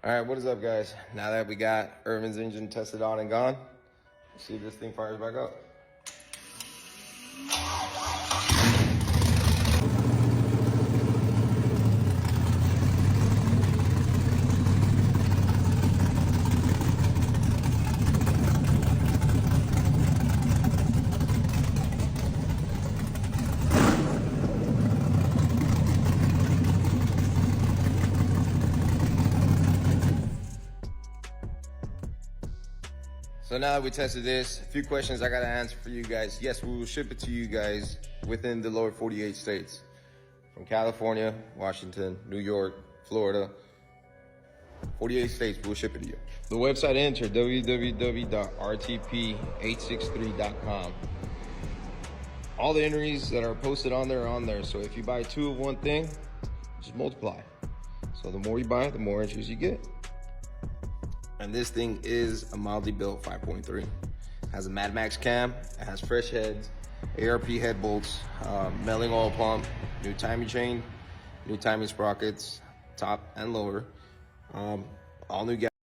All right, what is up, guys? Now that we got Irvin's engine tested on and gone, let's see if this thing fires back up. So now that we tested this, a few questions I gotta answer for you guys. Yes, we will ship it to you guys within the lower 48 states. From California, Washington, New York, Florida, 48 states, we'll ship it to you. The website enter, www.rtp863.com. All the entries that are posted on there are on there. So if you buy two of one thing, just multiply. So the more you buy, the more entries you get. And this thing is a mildly built 5.3. Has a Mad Max cam, it has fresh heads, ARP head bolts, milling oil pump, new timing chain, new timing sprockets, top and lower, all new gas.